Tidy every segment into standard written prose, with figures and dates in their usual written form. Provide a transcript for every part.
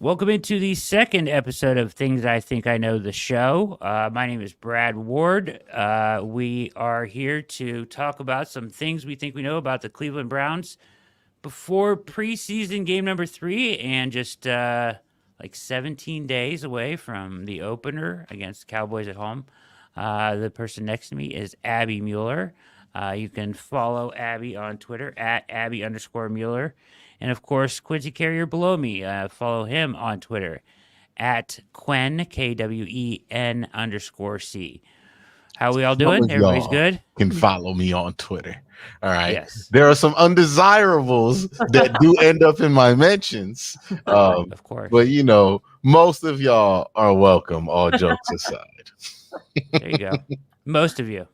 Welcome into the second episode of Things I Think I Know, the show. My name is Brad Ward. We are here to talk about some things we think we know about the Cleveland Browns before preseason game number 3 and just like 17 days away from the opener against the Cowboys at home. The person next to me is Abby Mueller. You can follow Abby on Twitter at Abby_Mueller. And of course, Quincy Carrier below me. Follow him on Twitter at Quen, KWEN_C. How are we all doing? Everybody's good? Can follow me on Twitter. All right. Yes. There are some undesirables that do end up in my mentions. Of course. But, you know, most of y'all are welcome, all jokes aside. There you go. Most of you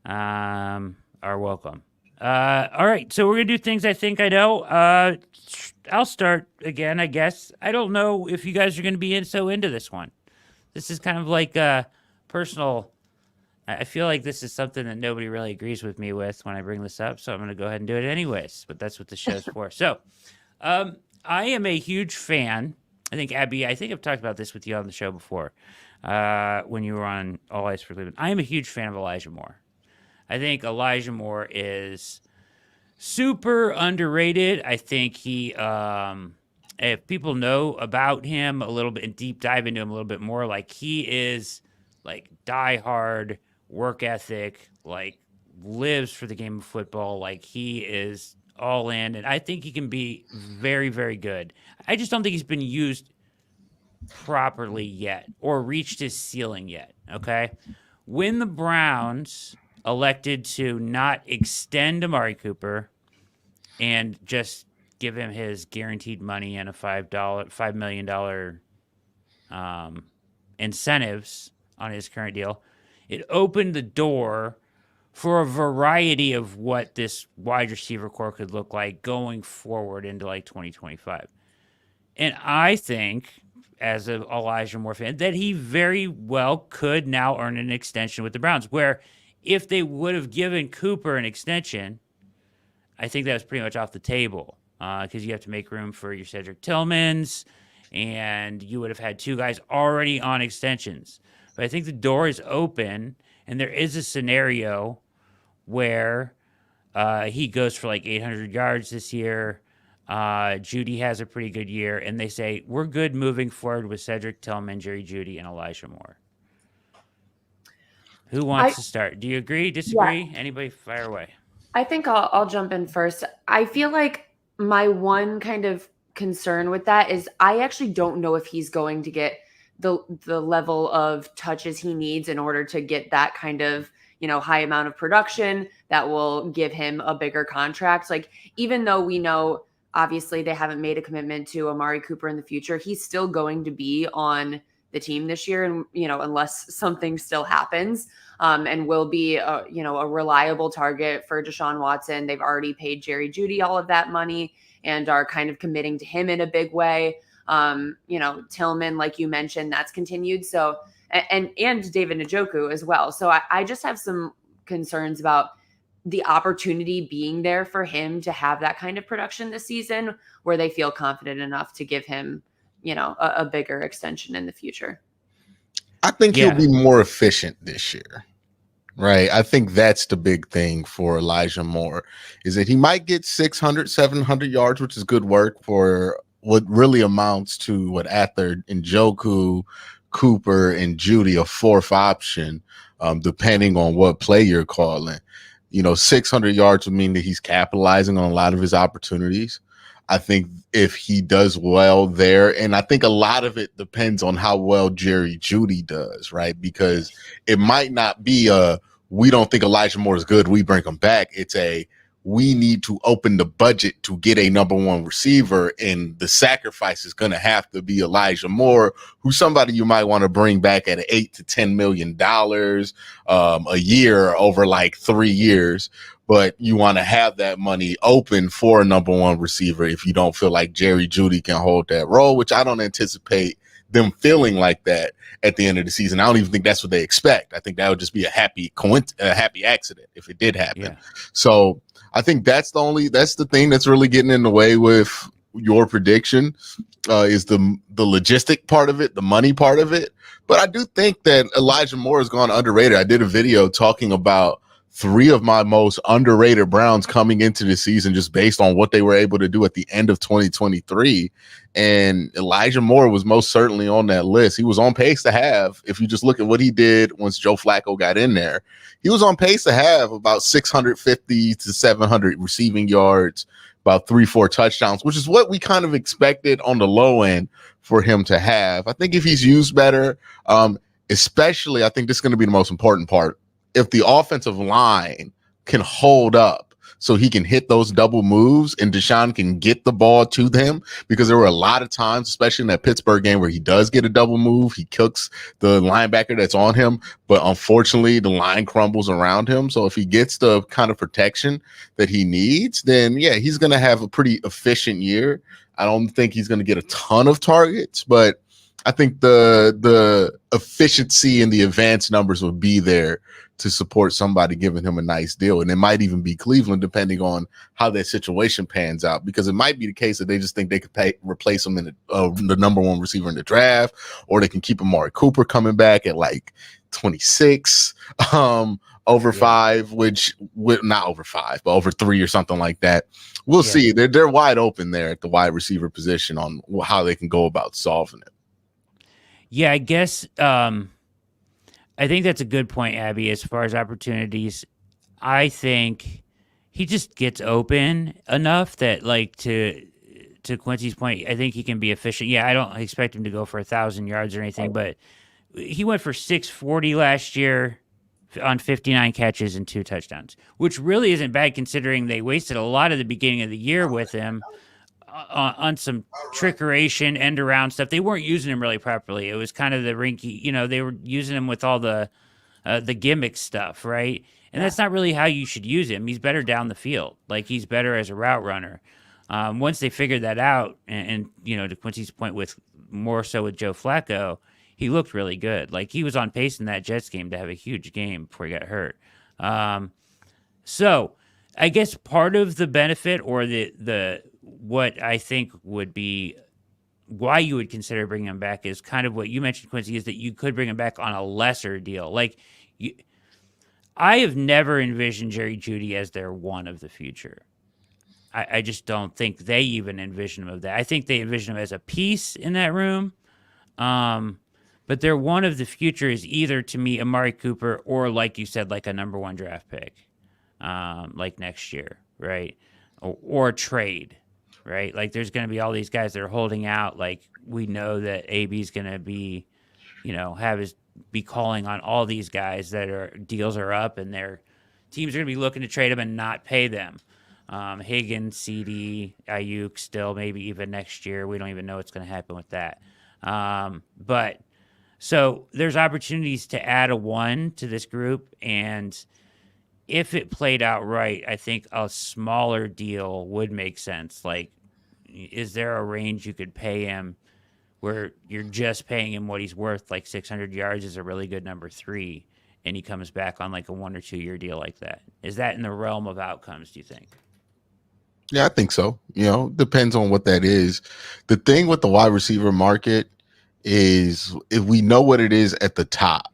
are welcome. All right, so we're going to do things I think I know. I'll start again, I guess. I don't know if you guys are going to be into this one. This is kind of like personal. I feel like this is something that nobody really agrees with me with when I bring this up, so I'm going to go ahead and do it anyways, but that's what the show's for. So I am a huge fan. I think, Abby, I've talked about this with you on the show before when you were on All Eyes for Cleveland. I am a huge fan of Elijah Moore. I think Elijah Moore is super underrated. I think he, if people know about him a little bit and deep dive into him a little bit more, like he is like diehard work ethic, like lives for the game of football. Like he is all in, and I think he can be very, very good. I just don't think he's been used properly yet or reached his ceiling yet. Okay. When the Browns elected to not extend Amari Cooper and just give him his guaranteed money and a $5 million incentives on his current deal, it opened the door for a variety of what this wide receiver core could look like going forward into like 2025. And I think, as an Elijah Moore fan, that he very well could now earn an extension with the Browns, where if they would have given Cooper an extension, I think that was pretty much off the table because you have to make room for your Cedric Tillmans, and you would have had two guys already on extensions. But I think the door is open, and there is a scenario where he goes for like 800 yards this year. Judy has a pretty good year, and they say, we're good moving forward with Cedric Tillman, Jerry Judy, and Elijah Moore. Who wants to start? Do you agree, disagree? Yeah. Anybody fire away? I think I'll jump in first. I feel like my one kind of concern with that is I actually don't know if he's going to get the level of touches he needs in order to get that kind of, high amount of production that will give him a bigger contract. Like, even though we know, obviously, they haven't made a commitment to Amari Cooper in the future, he's still going to be on the team this year, and unless something still happens, and will be a reliable target for Deshaun Watson. They've already paid Jerry Judy all of that money and are kind of committing to him in a big way. Tillman, like you mentioned, that's continued. So and David Njoku as well. So I just have some concerns about the opportunity being there for him to have that kind of production this season, where they feel confident enough to give him a bigger extension in the future. I think he'll be more efficient this year, right? I think that's the big thing for Elijah Moore, is that he might get 600, 700 yards, which is good work for what really amounts to what Ather and Njoku, Cooper, and Judy, a fourth option, depending on what play you're calling. 600 yards would mean that he's capitalizing on a lot of his opportunities. I think if he does well there, and I think a lot of it depends on how well Jerry Judy does, right? Because it might not be we don't think Elijah Moore is good, we bring him back. It's we need to open the budget to get a number one receiver, and the sacrifice is going to have to be Elijah Moore, who's somebody you might want to bring back at $8 to $10 million a year over like 3 years. But you want to have that money open for a number one receiver if you don't feel like Jerry Judy can hold that role, which I don't anticipate them feeling like that at the end of the season. I don't even think that's what they expect. I think that would just be a happy accident if it did happen. Yeah. So I think that's the thing that's really getting in the way with your prediction is the logistic part of it, the money part of it. But I do think that Elijah Moore has gone underrated. I did a video talking about 3 of my most underrated Browns coming into the season just based on what they were able to do at the end of 2023. And Elijah Moore was most certainly on that list. He was on pace to have, if you just look at what he did once Joe Flacco got in there, he was on pace to have about 650 to 700 receiving yards, about 3-4 touchdowns, which is what we kind of expected on the low end for him to have. I think if he's used better, especially, I think this is going to be the most important part. If the offensive line can hold up so he can hit those double moves and Deshaun can get the ball to them, because there were a lot of times, especially in that Pittsburgh game, where he does get a double move, he cooks the linebacker that's on him, but unfortunately the line crumbles around him. So if he gets the kind of protection that he needs, then yeah, he's going to have a pretty efficient year. I don't think he's going to get a ton of targets, but I think the efficiency and the advanced numbers will be there to support somebody giving him a nice deal. And it might even be Cleveland, depending on how that situation pans out, because it might be the case that they just think they could replace him in the number 1 receiver in the draft, or they can keep Amari Cooper coming back at like 26 over 5, which not over 5, but over 3 or something like that. We'll see. They're wide open there at the wide receiver position on how they can go about solving it. Yeah, I guess I think that's a good point, Abby, as far as opportunities. I think he just gets open enough that, like, to Quincy's point, I think he can be efficient. Yeah, I don't expect him to go for 1,000 yards or anything, but he went for 640 last year on 59 catches and 2 touchdowns, which really isn't bad considering they wasted a lot of the beginning of the year with him on some trickeration, end around stuff. They weren't using him really properly. It was kind of the rinky, they were using him with all the gimmick stuff, right? And that's not really how you should use him. He's better down the field. Like, he's better as a route runner. Once they figured that out, and to Quincy's point, with more so with Joe Flacco, he looked really good. Like, he was on pace in that Jets game to have a huge game before he got hurt. So I guess part of the benefit, or the what I think would be why you would consider bringing him back, is kind of what you mentioned, Quincy, is that you could bring him back on a lesser deal. Like, I have never envisioned Jerry Jeudy as their one of the future. I just don't think they even envision him of that. I think they envision him as a piece in that room. But their one of the future is either, to me, Amari Cooper, or, like you said, like a number 1 draft pick, like next year, right? Or trade. Right? Like, there's going to be all these guys that are holding out. Like, we know that AB's going to be, be calling on all these guys that deals are up, and their teams are going to be looking to trade them and not pay them. Higgins, CD, Aiyuk, still maybe even next year. We don't even know what's going to happen with that. But so there's opportunities to add a 1 to this group, and if it played out right, I think a smaller deal would make sense. Like, is there a range you could pay him where you're just paying him what he's worth? Like 600 yards is a really good number 3, and he comes back on like a 1 or 2 year deal like that. Is that in the realm of outcomes, do you think? Yeah, I think so. Depends on what that is. The thing with the wide receiver market is, if we know what it is at the top,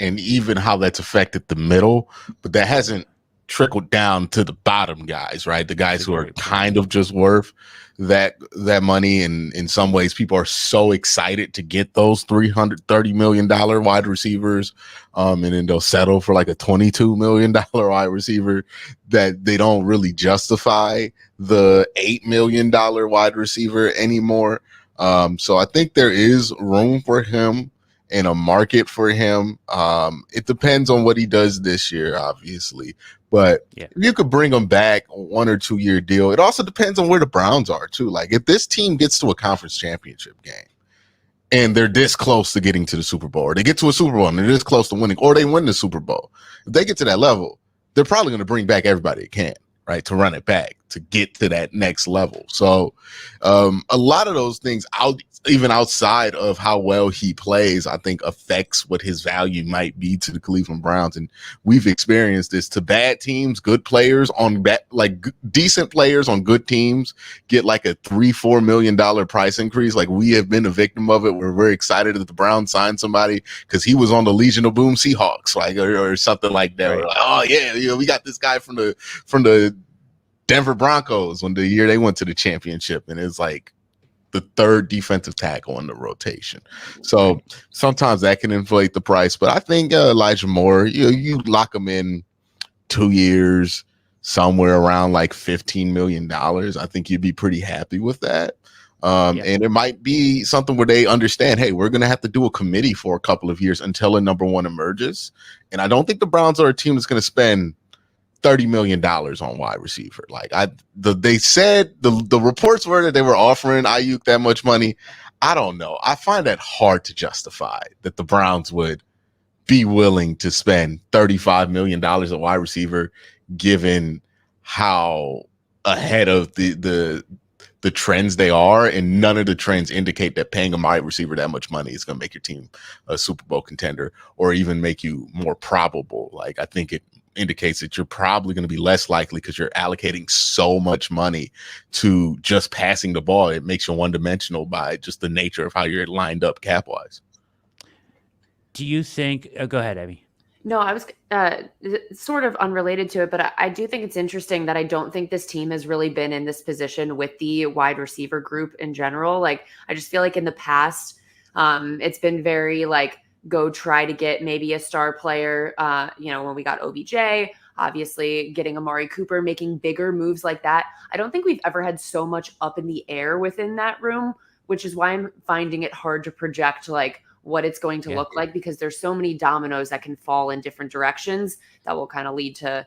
and even how that's affected the middle, but that hasn't trickled down to the bottom guys, right? The guys who are kind of just worth that money. And in some ways, people are so excited to get those $330 million wide receivers, and then they'll settle for like a $22 million wide receiver, that they don't really justify the $8 million wide receiver anymore. So I think there is room for him and a market for him. It depends on what he does this year, obviously. But you could bring him back a 1 or 2 year deal. It also depends on where the Browns are, too. Like, if this team gets to a conference championship game and they're this close to getting to the Super Bowl, or they get to a Super Bowl and they're this close to winning, or they win the Super Bowl, if they get to that level, they're probably going to bring back everybody they can, right, to run it back. to get to that next level. So a lot of those things even outside of how well he plays, I think affects what his value might be to the Cleveland Browns. And we've experienced this to bad teams, good players on decent players on good teams get like a $3-4 million price increase. Like we have been a victim of it. We're very excited that the Browns signed somebody because he was on the Legion of Boom Seahawks, like or something like that. Right. We're like, oh yeah, we got this guy from the Denver Broncos when the year they went to the championship, and it's like the third defensive tackle in the rotation. So sometimes that can inflate the price, but I think Elijah Moore, you lock him in 2 years, somewhere around like $15 million. I think you'd be pretty happy with that. And it might be something where they understand, hey, we're going to have to do a committee for a couple of years until a number one emerges. And I don't think the Browns are a team that's going to spend $30 million on wide receiver. Like they said the reports were that they were offering Aiyuk that much money. I don't know. I find that hard to justify that the Browns would be willing to spend $35 million at wide receiver, given how ahead of the trends they are, and none of the trends indicate that paying a wide receiver that much money is going to make your team a Super Bowl contender or even make you more probable. Like I think it indicates that you're probably going to be less likely because you're allocating so much money to just passing the ball. It makes you one-dimensional by just the nature of how you're lined up cap-wise. Do you think go ahead, Abby? No, I was sort of unrelated to it, but I do think it's interesting that I don't think this team has really been in this position with the wide receiver group in general. Like, I just feel like in the past, it's been very like, go try to get maybe a star player, when we got OBJ, obviously getting Amari Cooper, making bigger moves like that. I don't think we've ever had so much up in the air within that room, which is why I'm finding it hard to project like what it's going to look like, because there's so many dominoes that can fall in different directions that will kind of lead to,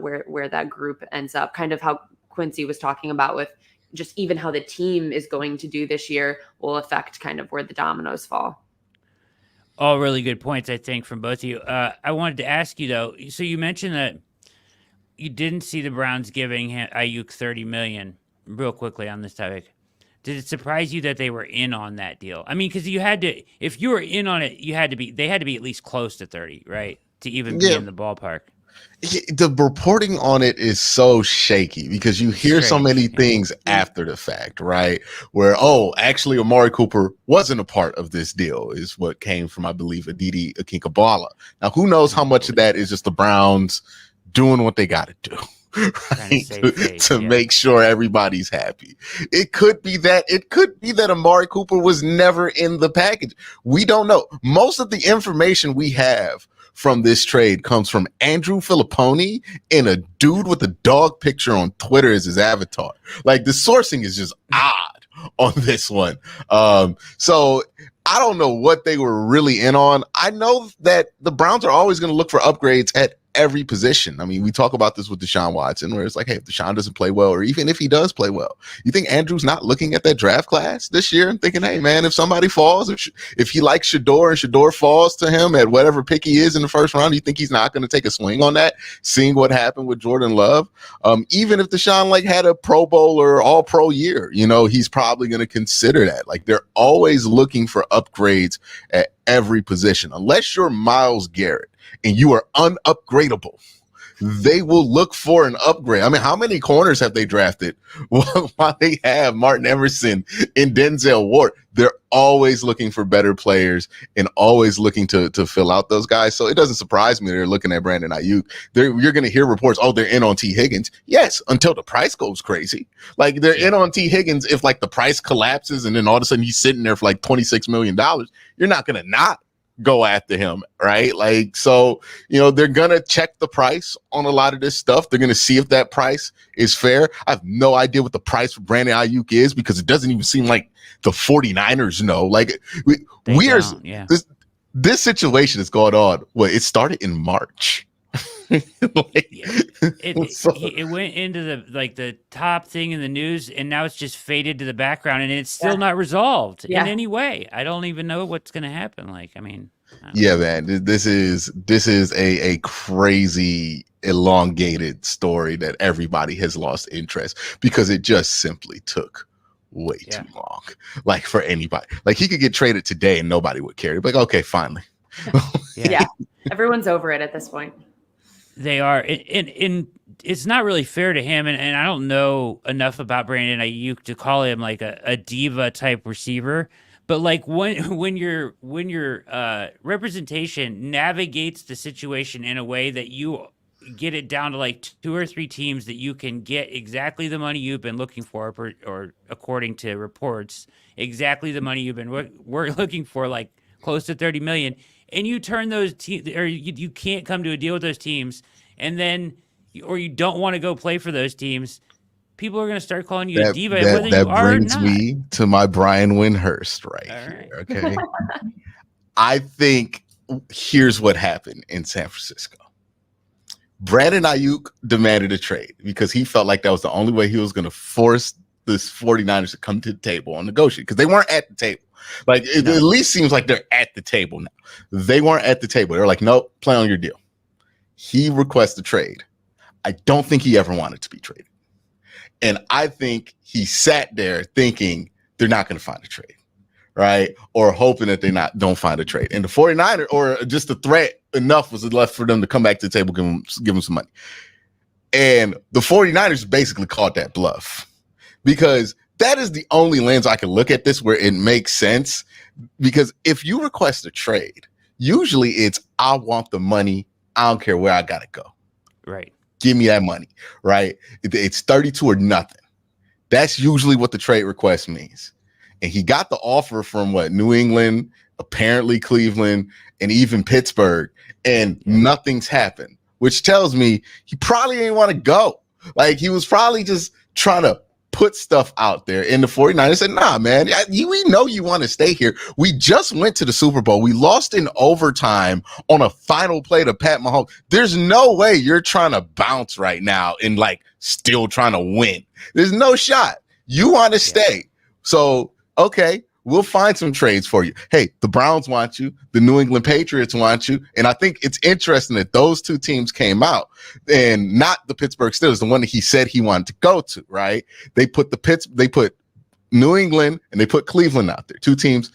where that group ends up, kind of how Quincy was talking about with just even how the team is going to do this year will affect kind of where the dominoes fall. All really good points, I think, from both of you. I wanted to ask you, though, so you mentioned that you didn't see the Browns giving Aiyuk $30 million real quickly on this topic. Did it surprise you that they were in on that deal? I mean, because you had to, if you were in on it, they had to be at least close to 30, right? To even be in the ballpark. The reporting on it is so shaky because you hear so many things after the fact, right? Where, actually Amari Cooper wasn't a part of this deal is what came from, I believe, Aditi Akinkabala. Now, who knows how much of that is just the Browns doing what they got to do. Right? To make sure everybody's happy. It could be that Amari Cooper was never in the package. We don't know. Most of the information we have from this trade comes from Andrew Filipponi and a dude with a dog picture on Twitter as his avatar. Like, the sourcing is just odd on this one. So I don't know what they were really in on. I know that the Browns are always going to look for upgrades at every position. I mean, we talk about this with Deshaun Watson, where it's like, hey, if Deshaun doesn't play well, or even if he does play well, you think Andrew's not looking at that draft class this year and thinking, hey, man, if somebody falls, if he likes Shador and Shador falls to him at whatever pick he is in the first round, you think he's not going to take a swing on that, seeing what happened with Jordan Love? Even if Deshaun had a Pro Bowl or All Pro year, he's probably going to consider that. Like, they're always looking for upgrades at every position, unless you're Myles Garrett and you are unupgradable. They will look for an upgrade. I mean, how many corners have they drafted while they have Martin Emerson and Denzel Ward? They're always looking for better players and always looking to fill out those guys. So it doesn't surprise me they're looking at Brandon Aiyuk. You're going to hear reports, they're in on T. Higgins. Yes, until the price goes crazy. Like, they're in on T. Higgins if the price collapses and then all of a sudden he's sitting there for $26 million. You're not going to not go after him, right? Like, so, they're going to check the price on a lot of this stuff. They're going to see if that price is fair. I have no idea what the price for Brandon Aiyuk is, because it doesn't even seem like the 49ers know. Like, this situation is going on. It started in March. It went into the top thing in the news, and now it's just faded to the background, and it's still not resolved in any way. I don't even know what's going to happen. Man, this is a crazy elongated story that everybody has lost interest because it just simply took way too long. Like for anybody, like he could get traded today and nobody would care. Like, okay, finally. Yeah. Everyone's over it at this point. They are. And it's not really fair to him. And I don't know enough about Brandon Aiyuk to call him like a diva type receiver. But like when your representation navigates the situation in a way that you get it down to like 2 or 3 teams that you can get exactly the money you've been looking for, or according to reports, exactly the money you've been we're looking for, like close to 30 million, and you turn those teams, or you can't come to a deal with those teams, and then or you don't want to go play for those teams. People are going to start calling you a diva, whether you are or not. That brings me to my Brian Windhurst right here. Okay. I think here's what happened in San Francisco. Brandon Aiyuk demanded a trade because he felt like that was the only way he was going to force this 49ers to come to the table and negotiate, because they weren't at the table. Like it at least seems like they're at the table now. They weren't at the table. They're like, nope, play on your deal. He requests a trade. I don't think he ever wanted to be traded. And I think he sat there thinking they're not going to find a trade, right? Or hoping that they don't find a trade. And the 49ers, or just the threat enough was left for them to come back to the table, give them some money. And the 49ers basically called that bluff, because that is the only lens I can look at this where it makes sense. Because if you request a trade, usually it's, I want the money. I don't care where I got to go. Right. Give me that money, right? It's 32 or nothing. That's usually what the trade request means. And he got the offer from New England, apparently Cleveland, and even Pittsburgh, and nothing's happened, which tells me he probably didn't want to go. Like he was probably just trying to put stuff out there. And the 49ers said, nah, man, we know you want to stay here. We just went to the Super Bowl. We lost in overtime on a final play to Pat Mahomes. There's no way you're trying to bounce right now and like still trying to win. There's no shot. You want to stay. So, okay, we'll find some trades for you. Hey, the Browns want you. The New England Patriots want you. And I think it's interesting that those two teams came out, and not the Pittsburgh Steelers, the one that he said he wanted to go to, right? They put New England and they put Cleveland out there. Two teams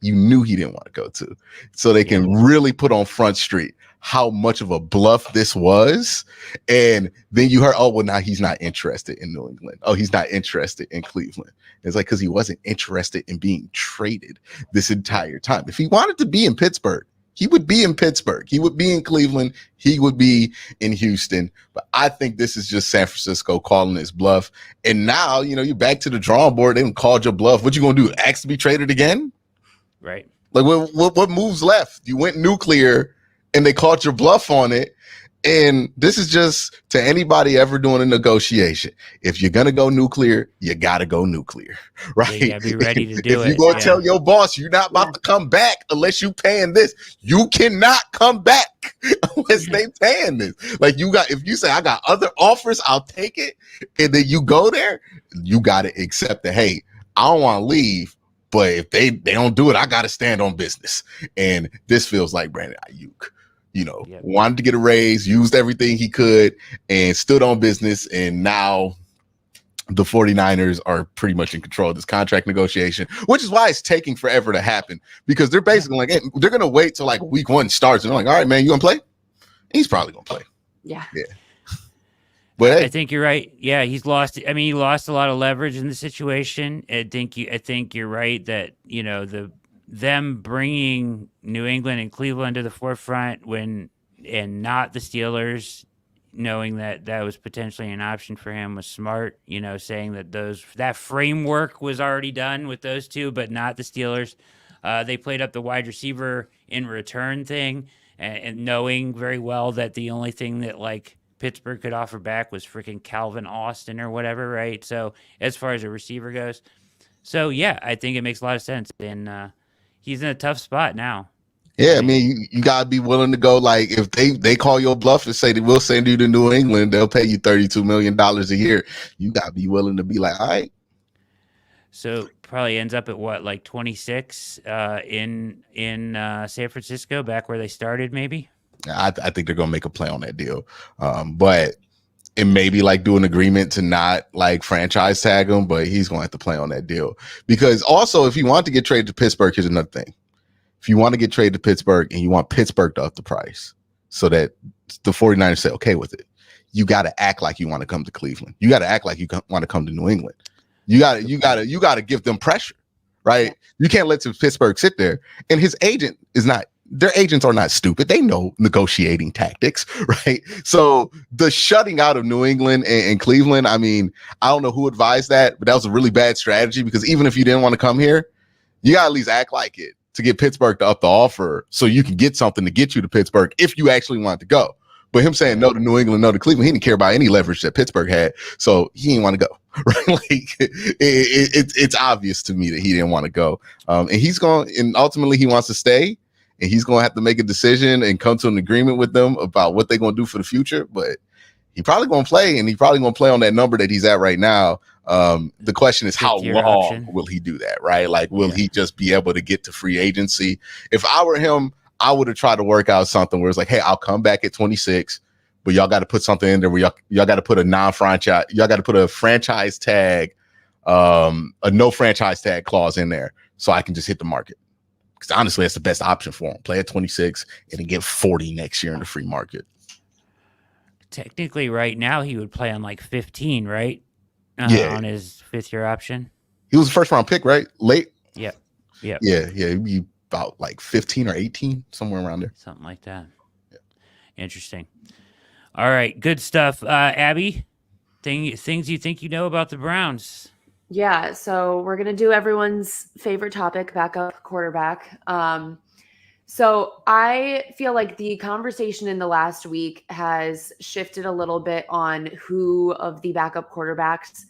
you knew he didn't want to go to. So they can really put on Front Street how much of a bluff this was. And then you heard, oh, well, now he's not interested in New England. Oh, he's not interested in Cleveland. It's like, because he wasn't interested in being traded this entire time. If he wanted to be in Pittsburgh, he would be in Pittsburgh. He would be in Cleveland. He would be in Houston. But I think this is just San Francisco calling his bluff. And now, you're back to the drawing board. They haven't called your bluff. What you going to do? Ask to be traded again? Right. Like what moves left? You went nuclear and they called your bluff on it. And this is just to anybody ever doing a negotiation. If you're going to go nuclear, you got to go nuclear, right? You got to be ready to do it. If you're going to tell your boss you're not about to come back unless you paying this, you cannot come back unless they paying this. Like if you say, I got other offers, I'll take it. And then you go there, you got to accept that, hey, I don't want to leave, but if they don't do it, I got to stand on business. And this feels like Brandon Aiyuk. Wanted to get a raise, used everything he could, and stood on business. And now the 49ers are pretty much in control of this contract negotiation, which is why it's taking forever to happen, because they're basically like, hey, they're going to wait till like week 1 starts. And they're like, all right, man, you going to play? He's probably going to play. Yeah. But hey. I think you're right. Yeah, he lost a lot of leverage in the situation. I think you're right that, them bringing New England and Cleveland to the forefront and not the Steelers, knowing that was potentially an option for him, was smart. Saying that that framework was already done with those two, but not the Steelers. They played up the wide receiver in return thing, and knowing very well that the only thing that like Pittsburgh could offer back was freaking Calvin Austin or whatever, right? So as far as a receiver goes, so yeah, I think it makes a lot of sense, and he's in a tough spot now. Yeah, I mean, you gotta be willing to go. Like, if they call your bluff and say they will send you to New England, they'll pay you $32 million a year. You gotta be willing to be like, all right. So probably ends up at what, like 26 in San Francisco, back where they started, maybe. I think they're going to make a play on that deal. But it may be like do an agreement to not like franchise tag him, but he's going to have to play on that deal. Because also, if you want to get traded to Pittsburgh, here's another thing. If you want to get traded to Pittsburgh and you want Pittsburgh to up the price so that the 49ers say, okay with it, you got to act like you want to come to Cleveland. You got to act like you want to come to New England. You got to give them pressure, right? You can't let Pittsburgh sit there. And his agent is not, their agents are not stupid. They know negotiating tactics, right? So the shutting out of New England and Cleveland, I mean, I don't know who advised that, but that was a really bad strategy because even if you didn't want to come here, you got to at least act like it to get Pittsburgh to up the offer so you can get something to get you to Pittsburgh if you actually want to go. But him saying no to New England, no to Cleveland, he didn't care about any leverage that Pittsburgh had, so he didn't want to go. Right? Like it's obvious to me that he didn't want to go, and he's going. And ultimately, he wants to stay, and he's going to have to make a decision and come to an agreement with them about what they're going to do for the future. But he probably going to play, and he probably going to play on that number that he's at right now. The question is, how long will he do that? Right? Like, will he just be able to get to free agency? If I were him, I would have tried to work out something where it's like, hey, I'll come back at 26, but y'all got to put something in there where y'all got to put a non-franchise, y'all got to put a franchise tag, a no franchise tag clause in there so I can just hit the market. Because honestly, that's the best option for him. Play at 26 and then get 40 next year in the free market. Technically, right now, he would play on like 15, right? On his 5th-year option. He was a first-round pick, right? Late? Yeah. He'd be about like 15 or 18, somewhere around there. Something like that. Yeah. Interesting. All right, good stuff. Abby, things you think you know about the Browns? Yeah, so we're going to do everyone's favorite topic, backup quarterback. So I feel like the conversation in the last week has shifted a little bit on who of the backup quarterbacks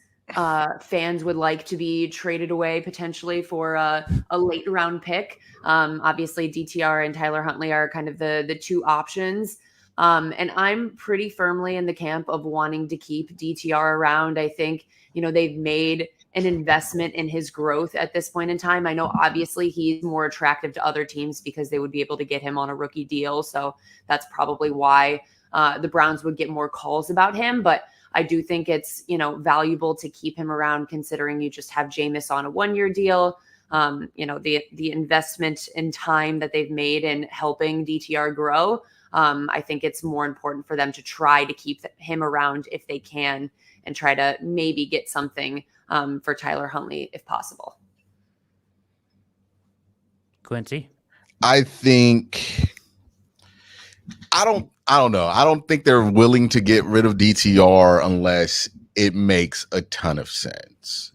fans would like to be traded away potentially for a late round pick. Obviously, DTR and Tyler Huntley are kind of the two options. And I'm pretty firmly in the camp of wanting to keep DTR around. I think, they've made an investment in his growth at this point in time. I know obviously he's more attractive to other teams because they would be able to get him on a rookie deal. So that's probably why the Browns would get more calls about him. But I do think it's, valuable to keep him around considering you just have Jameis on a 1-year deal. The investment in time that they've made in helping DTR grow. I think it's more important for them to try to keep him around if they can and try to maybe get something for Tyler Huntley if possible. Quincy? I don't know. I don't think they're willing to get rid of DTR unless it makes a ton of sense.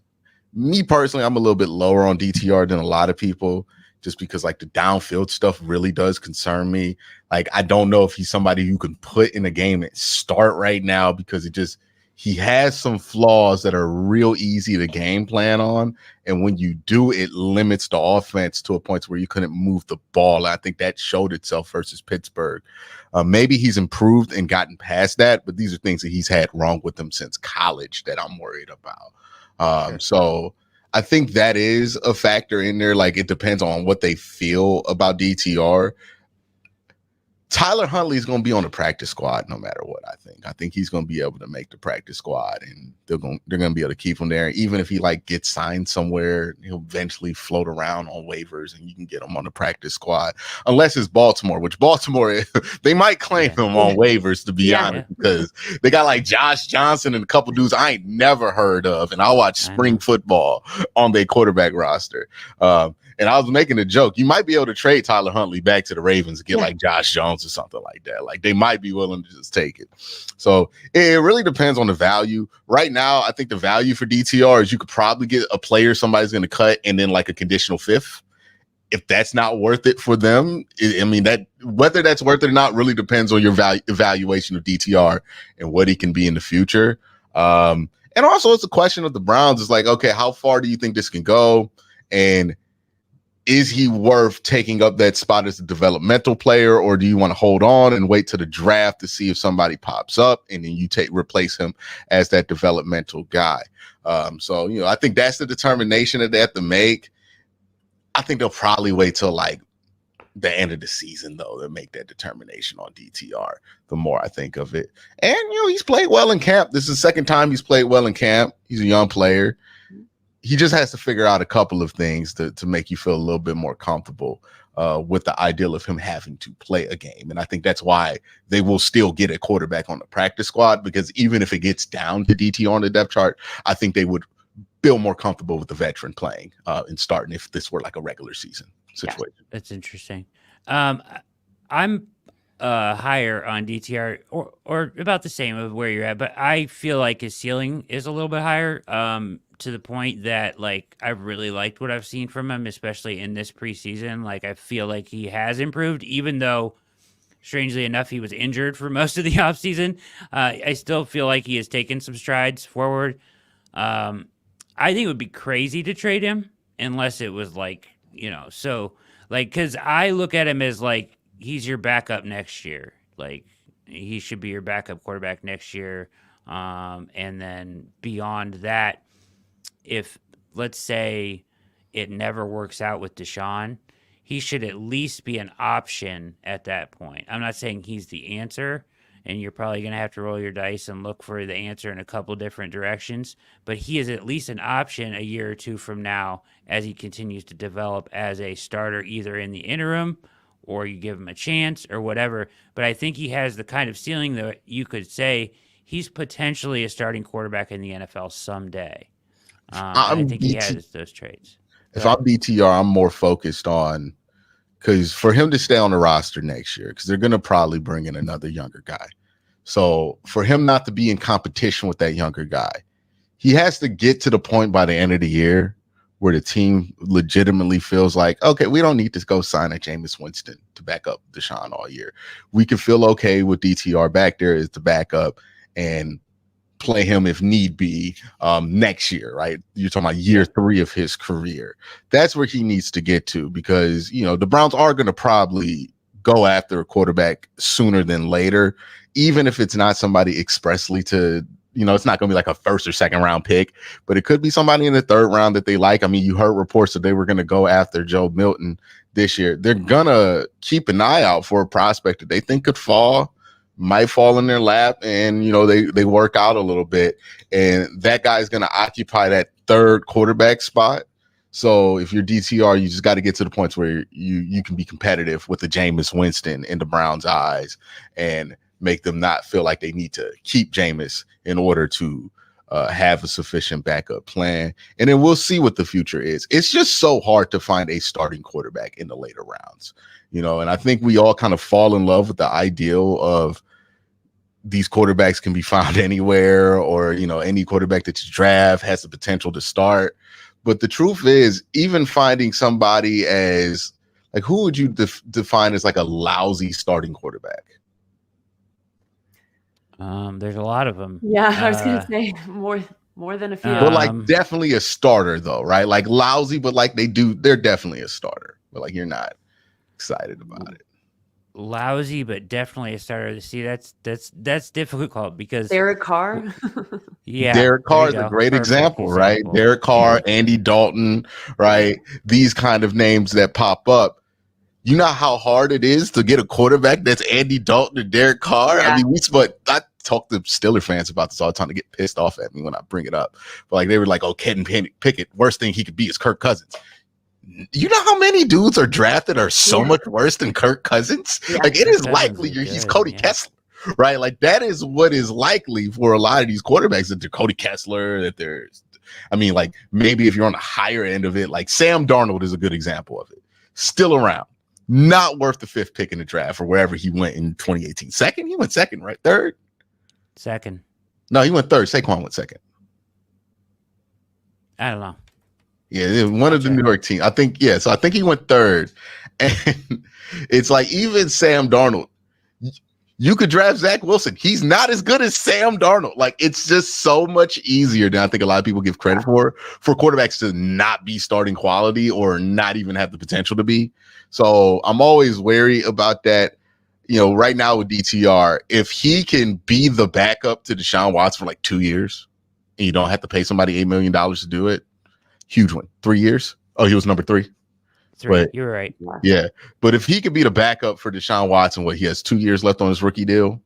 Me personally, I'm a little bit lower on DTR than a lot of people just because like the downfield stuff really does concern me. Like, I don't know if he's somebody you can put in a game and start right now because he has some flaws that are real easy to game plan on. And when you do, it limits the offense to a point where you couldn't move the ball. I think that showed itself versus Pittsburgh. Maybe he's improved and gotten past that, but these are things that he's had wrong with him since college that I'm worried about. So I think that is a factor in there. Like, it depends on what they feel about DTR. Tyler Huntley is going to be on the practice squad no matter what. I think he's going to be able to make the practice squad, and they're going to be able to keep him there. Even if he like gets signed somewhere, he'll eventually float around on waivers, and you can get him on the practice squad. Unless it's Baltimore, which Baltimore they might claim him on waivers to be honest, because they got like Josh Johnson and a couple dudes I ain't never heard of, and I watch spring football on their quarterback roster. And I was making a joke. You might be able to trade Tyler Huntley back to the Ravens and get like Josh Jones or something like that. Like, they might be willing to just take it. So it really depends on the value. Right now, I think the value for DTR is you could probably get a player somebody's going to cut and then like a conditional 5th. If that's not worth it for them, that whether that's worth it or not really depends on your evaluation of DTR and what he can be in the future. And also, it's a question of the Browns. It's like, okay, how far do you think this can go? And is he worth taking up that spot as a developmental player, or do you want to hold on and wait to the draft to see if somebody pops up and then you replace him as that developmental guy? So I think that's the determination that they have to make. I think they'll probably wait till like the end of the season, though, to make that determination on DTR, the more I think of it. And, he's played well in camp. This is the second time he's played well in camp. He's a young player. He just has to figure out a couple of things to make you feel a little bit more comfortable with the ideal of him having to play a game. And I think that's why they will still get a quarterback on the practice squad, because even if it gets down to DTR on the depth chart, I think they would feel more comfortable with the veteran playing and starting if this were like a regular season situation. Yeah, that's interesting. I'm higher on DTR or about the same of where you're at, but I feel like his ceiling is a little bit higher to the point that like I really liked what I've seen from him, especially in this preseason. Like I feel like he has improved, even though strangely enough he was injured for most of the offseason. I still feel like he has taken some strides forward. I think it would be crazy to trade him unless it was like, so like, cause I look at him as like, he's your backup next year. Like he should be your backup quarterback next year. And then beyond that, if let's say it never works out with Deshaun, he should at least be an option at that point. I'm not saying he's the answer, and you're probably going to have to roll your dice and look for the answer in a couple different directions, but he is at least an option a year or two from now as he continues to develop as a starter, either in the interim or you give him a chance or whatever. But I think he has the kind of ceiling that you could say he's potentially a starting quarterback in the NFL someday. I think he has those traits. If I'm DTR, I'm more focused on, because for him to stay on the roster next year, because they're going to probably bring in another younger guy. So for him not to be in competition with that younger guy, he has to get to the point by the end of the year where the team legitimately feels like, okay, we don't need to go sign a Jameis Winston to back up Deshaun all year. We can feel okay with DTR back there as the backup and play him if need be next year, right? You're talking about year 3 of his career. That's where he needs to get to, because, the Browns are going to probably go after a quarterback sooner than later, even if it's not somebody expressly to, it's not going to be like a first or second round pick, but it could be somebody in the 3rd round that they like. I mean, you heard reports that they were going to go after Joe Milton this year. They're going to keep an eye out for a prospect that they think might fall in their lap, and they work out a little bit, and that guy is going to occupy that 3rd quarterback spot. So if you're DTR, you just got to get to the points where you can be competitive with the Jameis Winston in the Browns' eyes and make them not feel like they need to keep Jameis in order to have a sufficient backup plan. And then we'll see what the future is. It's just so hard to find a starting quarterback in the later rounds, and I think we all kind of fall in love with the ideal of these quarterbacks can be found anywhere, or, any quarterback that you draft has the potential to start. But the truth is, even finding somebody as like, who would you define as like a lousy starting quarterback? There's a lot of them. Yeah, I was going to say more than a few. But like definitely a starter though, right? Like lousy, but like they're definitely a starter, but like you're not excited about it. Lousy, but definitely a starter. See, that's difficult because Derek Carr. Yeah, Derek Carr is a great example, right? Derek Carr, Andy Dalton, right? These kind of names that pop up. You know how hard it is to get a quarterback that's Andy Dalton and Derek Carr? Yeah. I mean, I talk to Steeler fans about this all the time to get pissed off at me when I bring it up. But like they were like, oh, Kenny Pickett, worst thing he could be is Kirk Cousins. You know how many dudes are drafted are so much worse than Kirk Cousins? Yeah. Like it is likely he's Cody Kessler, right? Like that is what is likely for a lot of these quarterbacks, that they're Cody Kessler, that there's, I mean, like maybe if you're on the higher end of it, like Sam Darnold is a good example of it. Still around, not worth the 5th pick in the draft or wherever he went in 2018. Second? He went second, right? 3rd? Second. No, he went 3rd. Saquon went 2nd. I don't know. Yeah, one of the New York teams. I think, yeah. So I think he went 3rd. And it's like even Sam Darnold, you could draft Zach Wilson. He's not as good as Sam Darnold. Like it's just so much easier than I think a lot of people give credit for quarterbacks to not be starting quality or not even have the potential to be. So I'm always wary about that. Right now with DTR, if he can be the backup to Deshaun Watson for like 2 years and you don't have to pay somebody $8 million to do it, huge one. 3 years. Oh, he was number 3. 3. But You're right. yeah, but if he could be the backup for Deshaun Watson, he has 2 years left on his rookie deal.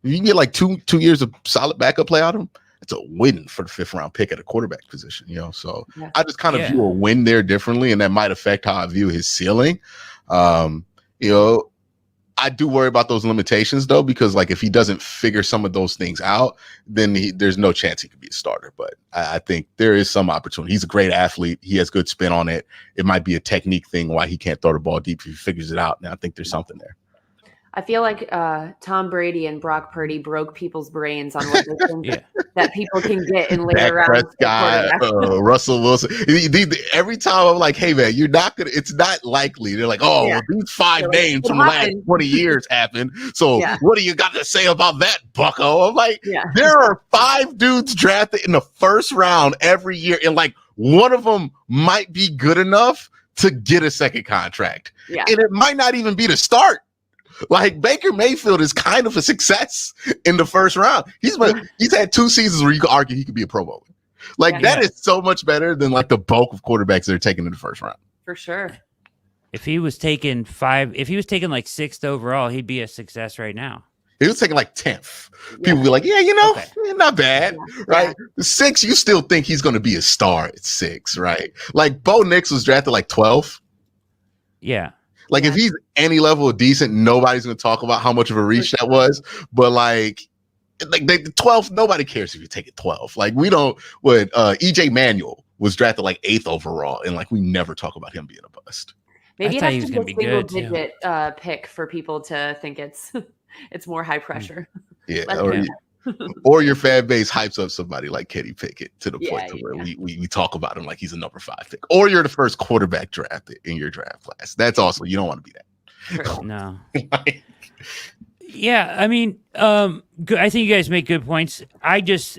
If you can get like two years of solid backup play out of him, it's a win for the 5th round pick at a quarterback position, So I just kind of view a win there differently, and that might affect how I view his ceiling. I do worry about those limitations though, because like if he doesn't figure some of those things out, then there's no chance he could be a starter. But I think there is some opportunity. He's a great athlete. He has good spin on it. It might be a technique thing why he can't throw the ball deep if he figures it out. And I think there's something there. I feel like Tom Brady and Brock Purdy broke people's brains on what they think that people can get in later rounds. Russell Wilson. Every time I'm like, hey man, you're not gonna. It's not likely. They're like, well, these 5 names from the last 20 years happened. So what do you got to say about that, Bucko? I'm like, there are 5 dudes drafted in the 1st round every year, and like one of them might be good enough to get a second contract, and it might not even be to start. Like Baker Mayfield is kind of a success in the 1st round. He's had 2 seasons where you could argue he could be a Pro Bowler. Like that is so much better than like the bulk of quarterbacks that are taken in the 1st round. For sure. If he was taken like 6th overall, he'd be a success right now. He was taking like 10th. People be like, not bad, right? 6, you still think he's going to be a star at 6, right? Like Bo Nix was drafted like 12. Yeah. Like if he's any level of decent, nobody's going to talk about how much of a reach that was. But like the 12th, nobody cares if you take it 12. Like we don't. What EJ Manuel was drafted like 8th overall, and like we never talk about him being a bust. Maybe it has to be a single digit pick for people to think it's more high pressure. Or your fan base hypes up somebody like Kenny Pickett to the point to where we talk about him like he's a number 5 pick. Or you're the first quarterback drafted in your draft class. That's also, you don't want to be that. No. I mean, I think you guys make good points. I just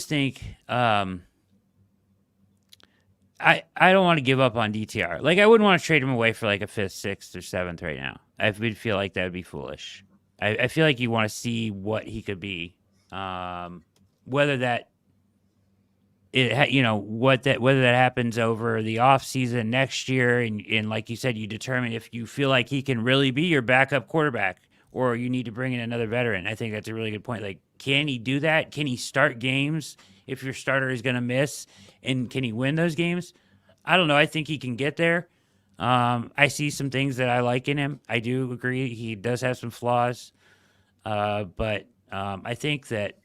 think I don't want to give up on DTR. Like I wouldn't want to trade him away for like a 5th, 6th, or 7th right now. I would feel like that would be foolish. I feel like you want to see what he could be. Whether that happens over the off season next year, and like you said, you determine if you feel like he can really be your backup quarterback, or you need to bring in another veteran. I think that's a really good point. Like, can he do that? Can he start games if your starter is going to miss, and can he win those games? I don't know. I think he can get there. I see some things that I like in him. I do agree he does have some flaws, but I think that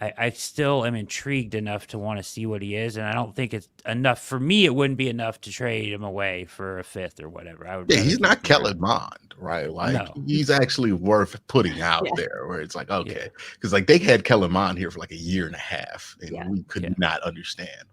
I still am intrigued enough to want to see what he is, and I don't think it's enough. For me, it wouldn't be enough to trade him away for a 5th or whatever. He's not Kellen Mond, right? Like he's actually worth putting out there where it's like, okay. Because like they had Kellen Mond here for like a year and a half, and we could not understand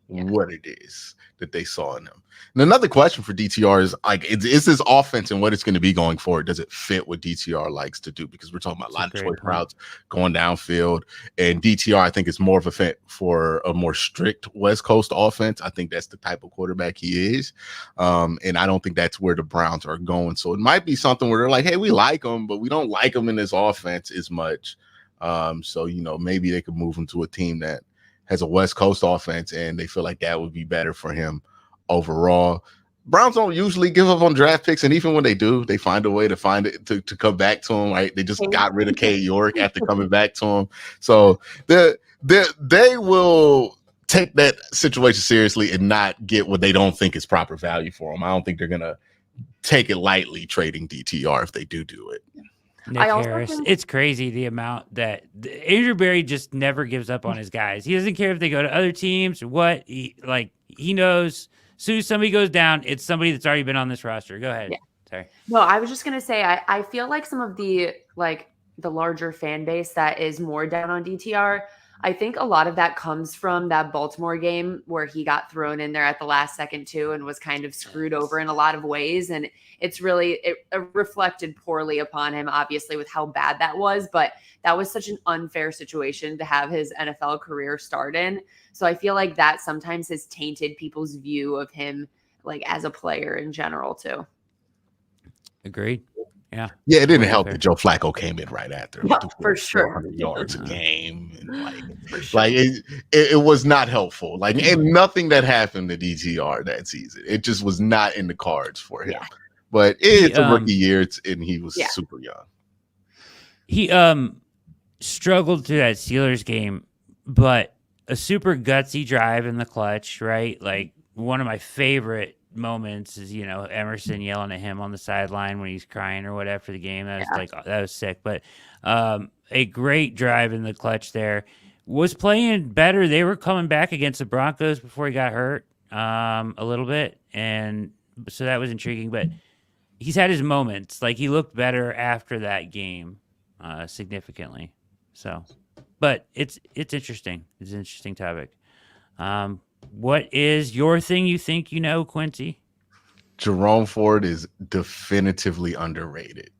what it is that they saw in him. And another question for DTR is like, is this offense and what it's going to be going forward? Does it fit what DTR likes to do? Because we're talking about a lot of choice routes going downfield, and DTR, I think, is more of a fit for a more strict West Coast offense. I think that's the type of quarterback he is. And I don't think that's where the Browns are going. So it might be something where they're like, hey, we like him, but we don't like him in this offense as much. So, maybe they could move him to a team that has a West Coast offense, and they feel like that would be better for him overall. Browns don't usually give up on draft picks, and even when they do, they find a way to find it to come back to him. Right? They just got rid of K. York after coming back to him, so they will take that situation seriously and not get what they don't think is proper value for him. I don't think they're gonna take it lightly trading DTR if they do it. Nick Harris. It's crazy the amount that Andrew Berry just never gives up on his guys. He doesn't care if they go to other teams or what. He knows as soon as somebody goes down, it's somebody that's already been on this roster. Go ahead. Yeah. Sorry. No, I was just gonna say I feel like some of the larger fan base that is more down on DTR. I think a lot of that comes from that Baltimore game where he got thrown in there at the last second too and was kind of screwed over in a lot of ways. And it reflected poorly upon him, obviously, with how bad that was. But that was such an unfair situation to have his NFL career start in. So I feel like that sometimes has tainted people's view of him, like as a player in general too. Agreed. Yeah. Yeah, it didn't help that Joe Flacco came in right after. Yeah, for sure. 400 yards a game. And For sure. it was not helpful. And nothing that happened to DTR that season. It just was not in the cards for him. Yeah. But it's a rookie year, and he was super young. He struggled through that Steelers game, but a super gutsy drive in the clutch, right? Like, one of my favorite moments is, Emerson yelling at him on the sideline when he's crying or whatever for the game. That was sick. But a great drive in the clutch there. Was playing better. They were coming back against the Broncos before he got hurt a little bit, and so that was intriguing. But he's had his moments. Like, he looked better after that game significantly. So, but it's interesting. It's an interesting topic. What is your thing you think you know, Quincy? Jerome Ford is definitively underrated.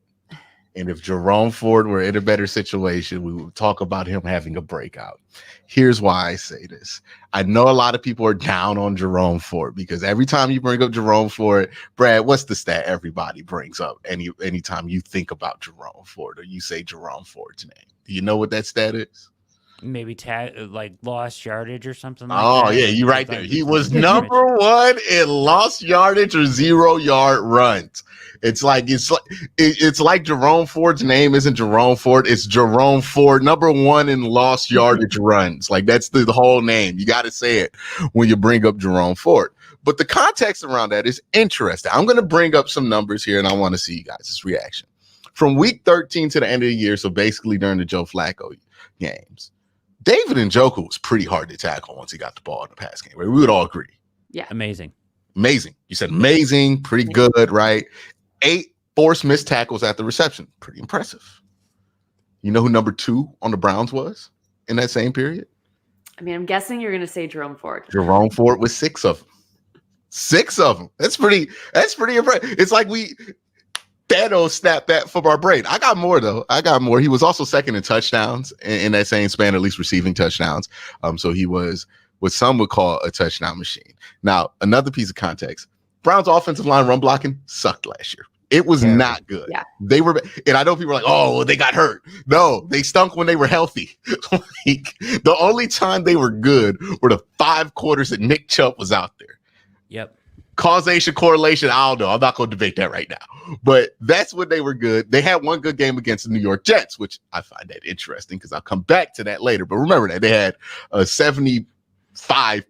And if Jerome Ford were in a better situation, we would talk about him having a breakout. Here's why I say this. I know a lot of people are down on Jerome Ford because every time you bring up Jerome Ford, Brad, what's the stat everybody brings up anytime you think about Jerome Ford or you say Jerome Ford's name? Do you know what that stat is? Maybe lost yardage or something like that. Oh, yeah, you right there. He was number one in lost yardage or 0-yard runs. It's like Jerome Ford's name isn't Jerome Ford. It's Jerome Ford, number one in lost yardage runs. Like, that's the whole name. You got to say it when you bring up Jerome Ford. But the context around that is interesting. I'm going to bring up some numbers here, and I want to see you guys' reaction. From week 13 to the end of the year, so basically during the Joe Flacco games, David Njoku was pretty hard to tackle once he got the ball in the pass game, right? We would all agree. Yeah. Amazing. You said amazing, pretty good, right? 8 forced missed tackles at the reception. Pretty impressive. You know who number 2 on the Browns was in that same period? I mean, I'm guessing you're going to say Jerome Ford. Jerome Ford was 6 of them. 6 of them. That's pretty impressive. It's like Thanos snapped that from our brain. I got more, though. He was also second in touchdowns in that same span, at least receiving touchdowns. So he was what some would call a touchdown machine. Now, another piece of context. Browns offensive line run blocking sucked last year. It was not good. Yeah. They were, and I know people are like, oh, they got hurt. No, they stunk when they were healthy. The only time they were good were the 5 quarters that Nick Chubb was out there. Yep. Causation, correlation, I don't know. I'm not going to debate that right now. But that's when they were good. They had one good game against the New York Jets, which I find that interesting because I'll come back to that later. But remember that they had a 75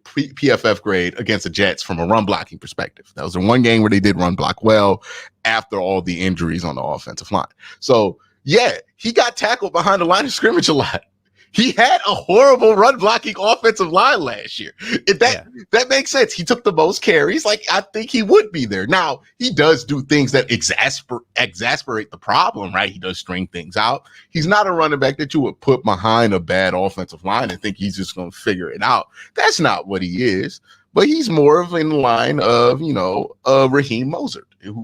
PFF grade against the Jets from a run blocking perspective. That was the one game where they did run block well after all the injuries on the offensive line. So, yeah, he got tackled behind the line of scrimmage a lot. He had a horrible run blocking offensive line last year. That makes sense. He took the most carries. Like, I think he would be there. Now, he does do things that exasperate the problem, right? He does string things out. He's not a running back that you would put behind a bad offensive line and think he's just going to figure it out. That's not what he is. But he's more of in the line of, Raheem Mostert,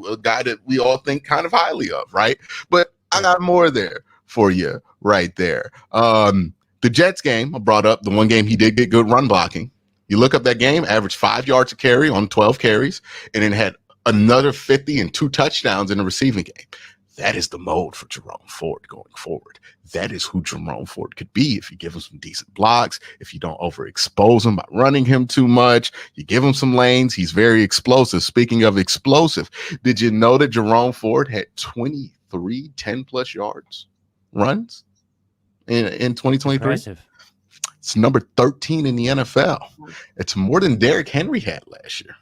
a guy that we all think kind of highly of, right? But I got more there for you right there. The Jets game I brought up, the one game he did get good run blocking. You look up that game, averaged 5 yards a carry on 12 carries, and then had another 50 and 2 touchdowns in the receiving game. That is the mode for Jerome Ford going forward. That is who Jerome Ford could be if you give him some decent blocks, if you don't overexpose him by running him too much, you give him some lanes. He's very explosive. Speaking of explosive, did you know that Jerome Ford had 23 10-plus yards runs in 2023? Impressive. It's number 13 in the NFL. It's more than Derrick Henry had last year.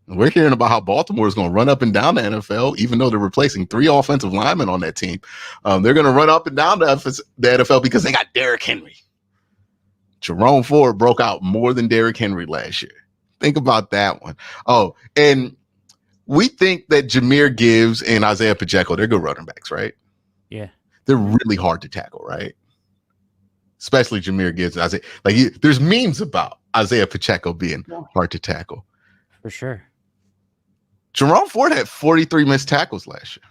We're hearing about how Baltimore is going to run up and down the NFL, even though they're replacing 3 offensive linemen on that team. They're going to run up and down the NFL because they got Derrick Henry. Jerome Ford broke out more than Derrick Henry last year. Think about that one. Oh, and we think that Jahmyr Gibbs and Isaiah Pacheco, they're good running backs, right? Yeah. They're really hard to tackle, right? Especially Jahmyr Gibbs and Isaiah. There's memes about Isaiah Pacheco being hard to tackle. For sure. Jerome Ford had 43 missed tackles last year.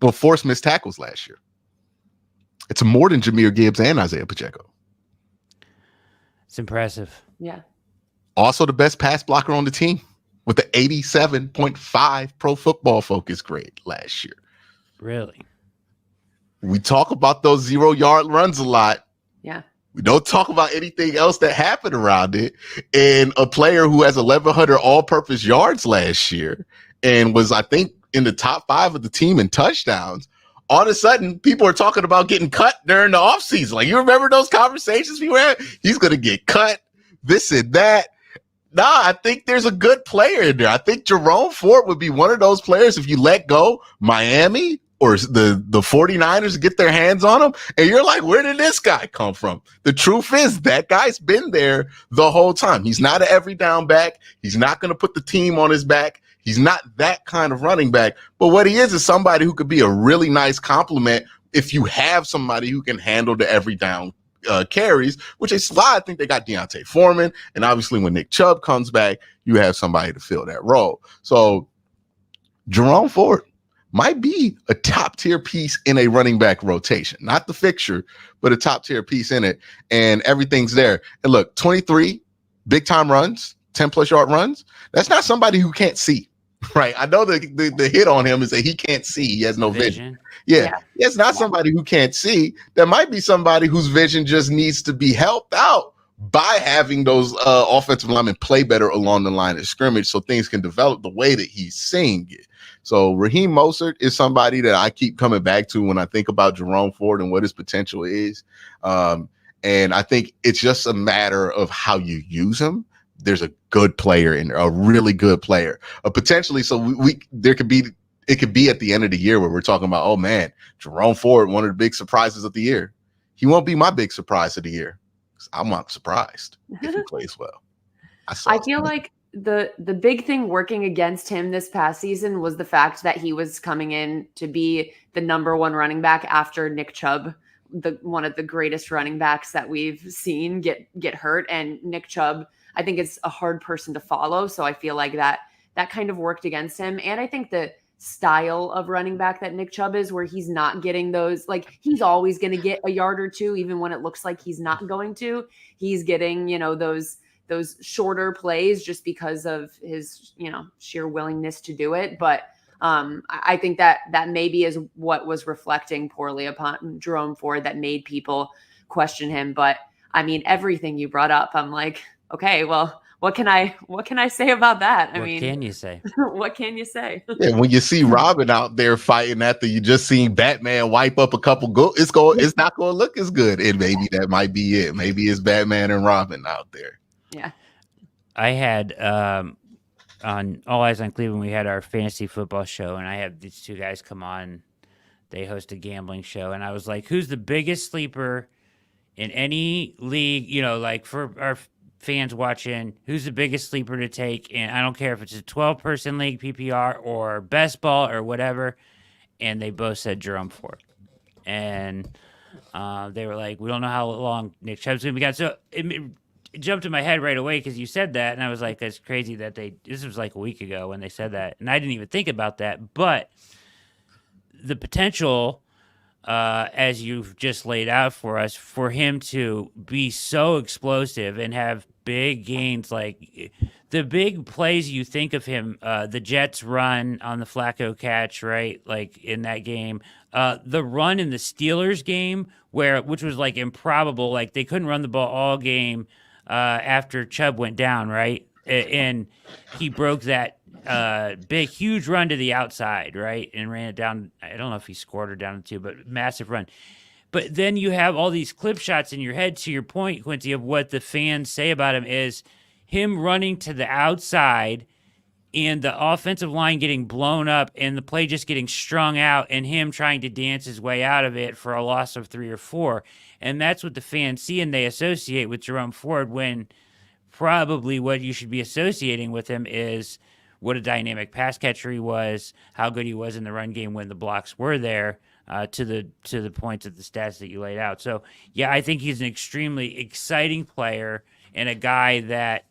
Well, forced missed tackles last year. It's more than Jahmyr Gibbs and Isaiah Pacheco. It's impressive. Yeah. Also the best pass blocker on the team with the 87.5 Pro Football Focus grade last year. Really? We talk about those 0-yard runs a lot. Yeah. We don't talk about anything else that happened around it. And a player who has 1,100 all-purpose yards last year and was, I think, in the top 5 of the team in touchdowns. All of a sudden, people are talking about getting cut during the offseason. Like, you remember those conversations we were at? He's going to get cut, this and that. Nah, I think there's a good player in there. I think Jerome Ford would be one of those players if you let go Miami or the 49ers get their hands on him. And you're like, where did this guy come from? The truth is that guy's been there the whole time. He's not an every down back. He's not going to put the team on his back. He's not that kind of running back. But what he is somebody who could be a really nice compliment if you have somebody who can handle the every down carries, which is why I think they got Deontay Foreman. And obviously when Nick Chubb comes back, you have somebody to fill that role. So Jerome Ford might be a top tier piece in a running back rotation, not the fixture, but a top tier piece in it. And everything's there. And look, 23 big time runs, 10+ yard runs. That's not somebody who can't see. Right. I know the hit on him is that he can't see. He has no vision. Yeah. It's not somebody who can't see. There might be somebody whose vision just needs to be helped out by having those offensive linemen play better along the line of scrimmage so things can develop the way that he's seeing it. So Raheem Mostert is somebody that I keep coming back to when I think about Jerome Ford and what his potential is. And I think it's just a matter of how you use him. There's a good player in there, a really good player, potentially. So it could be at the end of the year where we're talking about, oh man, Jerome Ford, one of the big surprises of the year. He won't be my big surprise of the year. I'm not surprised if he plays well. I feel like the big thing working against him this past season was the fact that he was coming in to be the number 1 running back after Nick Chubb, one of the greatest running backs that we've seen get hurt. And Nick Chubb, I think, it's a hard person to follow. So I feel like that kind of worked against him. And I think the style of running back that Nick Chubb is, where he's not getting those, like, he's always going to get a yard or two, even when it looks like he's not going to. He's getting, those shorter plays just because of his, sheer willingness to do it. But I think that maybe is what was reflecting poorly upon Jerome Ford that made people question him. But I mean, everything you brought up, I'm like, okay, well, what can I say about that? What can you say? What can you say? Yeah, when you see Robin out there fighting after you just seen Batman wipe up a couple goals, it's not going to look as good. And maybe that might be it. Maybe it's Batman and Robin out there. Yeah. I had on All Eyes on Cleveland, we had our fantasy football show, and I had these two guys come on. They host a gambling show, and I was like, who's the biggest sleeper in any league, like for our fans watching, who's the biggest sleeper to take? And I don't care if it's a 12-person league, PPR, or best ball or whatever. And they both said Jerome Ford. And they were like, we don't know how long Nick Chubb's going to be gone. So it jumped in my head right away because you said that. And I was like, that's crazy that this was like a week ago when they said that. And I didn't even think about that. But the potential, as you've just laid out for us, for him to be so explosive and have big gains, like the big plays you think of him, the Jets run on the Flacco catch, right? Like in that game, the run in the Steelers game which was like improbable, like they couldn't run the ball all game after Chubb went down, right? And he broke that big, huge run to the outside, right? And ran it down. I don't know if he scored or down to 2, but massive run. But then you have all these clip shots in your head, to your point, Quincy, of what the fans say about him is him running to the outside and the offensive line getting blown up and the play just getting strung out and him trying to dance his way out of it for a loss of 3 or 4. And that's what the fans see and they associate with Jerome Ford, when probably what you should be associating with him is what a dynamic pass catcher he was, how good he was in the run game when the blocks were there, to the points of the stats that you laid out. So, yeah, I think he's an extremely exciting player and a guy that,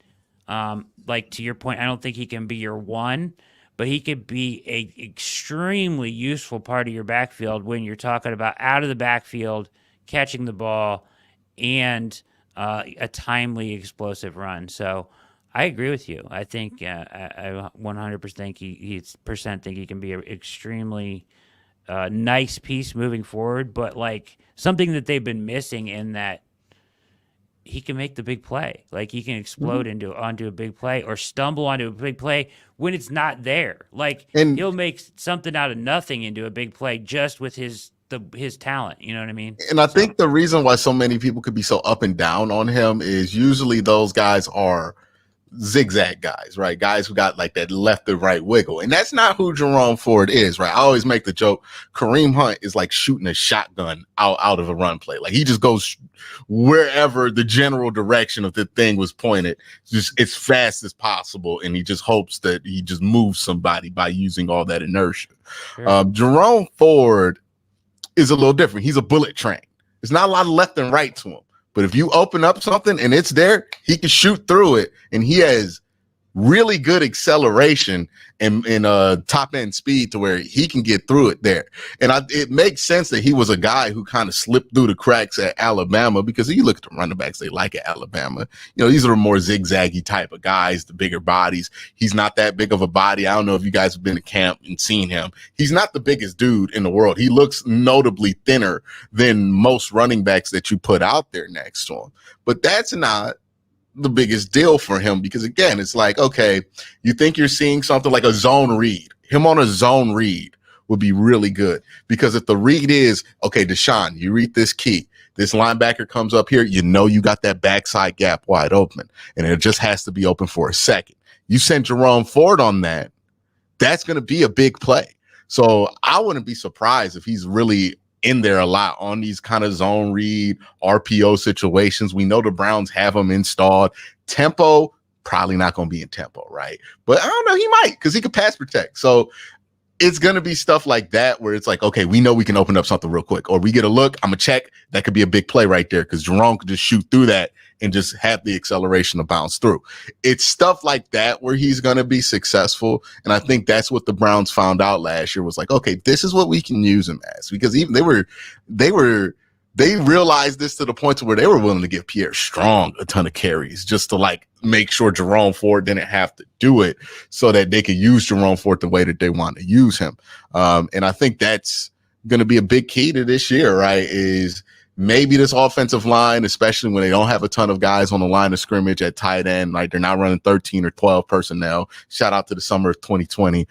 like to your point, I don't think he can be your one, but he could be a extremely useful part of your backfield when you're talking about out of the backfield, catching the ball, and a timely, explosive run. So I agree with you. I think I 100% think he can be an extremely nice piece moving forward, but like something that they've been missing in that he can make the big play. Like he can explode onto a big play or stumble onto a big play when it's not there. Like And he'll make something out of nothing into a big play just with his talent. You know what I mean? And I think the reason why so many people could be so up and down on him is usually those guys are zigzag guys, right? Guys who got like that left and right wiggle. And that's not who Jerome Ford is, right? I always make the joke, Kareem Hunt is like shooting a shotgun out of a run play. Like he just goes wherever the general direction of the thing was pointed, just as fast as possible. And he just hopes that he just moves somebody by using all that inertia. Sure. Jerome Ford is a little different. He's a bullet train. There's not a lot of left and right to him. But if you open up something and it's there, he can shoot through it. And he has really good acceleration and top end speed to where he can get through it there. And it makes sense that he was a guy who kind of slipped through the cracks at Alabama, because if you look at the running backs they like at Alabama, you know, these are the more zigzaggy type of guys, the bigger bodies. He's not that big of a body. I don't know if you guys have been to camp and seen him. He's not the biggest dude in the world. He looks notably thinner than most running backs that you put out there next to him. But that's not the biggest deal for him, because again, it's like, okay, you think you're seeing something like a zone read. Him on a zone read would be really good, because if the read is, okay, Deshaun, you read this key, this linebacker comes up here, you know you got that backside gap wide open, and it just has to be open for a second. You send Jerome Ford on that, that's going to be a big play. So I wouldn't be surprised if he's really in there a lot on these kind of zone read RPO situations. We know the Browns have them installed. Tempo, probably not going to be in tempo, right? But I don't know, he might, because he could pass protect. So it's going to be stuff like that where it's like, okay, we know we can open up something real quick, or we get a look, I'm going to check. That could be a big play right there, because Jerome could just shoot through that and just have the acceleration to bounce through. It's stuff like that where he's going to be successful. And I think that's what the Browns found out last year was like, okay, this is what we can use him as, because even they realized this to the point to where they were willing to give Pierre Strong a ton of carries just to like make sure Jerome Ford didn't have to do it, so that they could use Jerome Ford the way that they want to use him. And I think that's going to be a big key to this year, right? Is maybe this offensive line, especially when they don't have a ton of guys on the line of scrimmage at tight end, like they're not running 13 or 12 personnel. Shout out to the summer of 2020.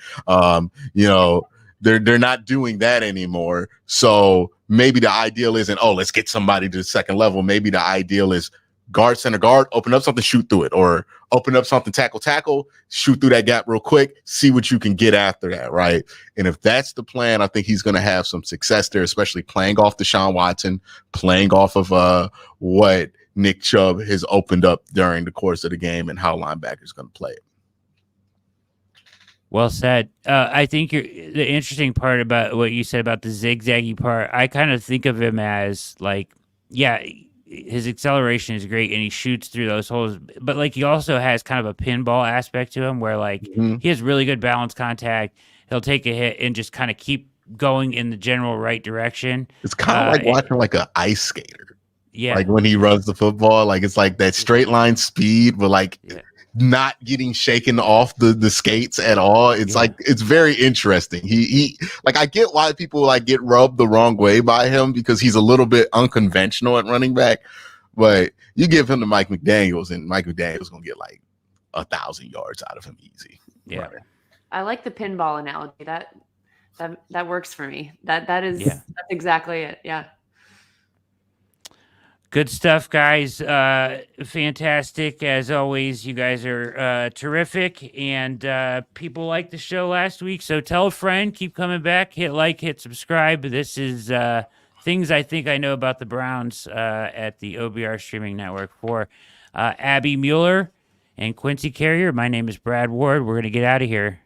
You know, they're not doing that anymore. So maybe the ideal isn't, oh, let's get somebody to the second level. Maybe the ideal is guard, center guard, open up something, shoot through it, or open up something, tackle, shoot through that gap real quick, see what you can get after that, right? And if that's the plan, I think he's going to have some success there, especially playing off Deshaun Watson, playing off of what Nick Chubb has opened up during the course of the game and how linebackers going to play it. Well said. I think the interesting part about what you said about the zigzaggy part, I kind of think of him as like, yeah, his acceleration is great and he shoots through those holes, but like he also has kind of a pinball aspect to him where like he has really good balance contact. He'll take a hit and just kind of keep going in the general right direction. It's kind of like watching like an ice skater. Yeah. Like when he runs the football, like it's like that straight line speed, but like not getting shaken off the skates at all. It's like, it's very interesting. He like, I get why people like get rubbed the wrong way by him, because he's a little bit unconventional at running back, but you give him to Mike McDaniels and Mike McDaniels gonna get like 1,000 yards out of him easy. Yeah. Right. I like the pinball analogy. That works for me. That's exactly it. Yeah. Good stuff, guys. Fantastic. As always, you guys are terrific, and people liked the show last week, so tell a friend, keep coming back, hit like, hit subscribe. This is things I think I know about the Browns at the OBR streaming network. For Abby Mueller and Quincy Carrier, my name is Brad Ward. We're going to get out of here.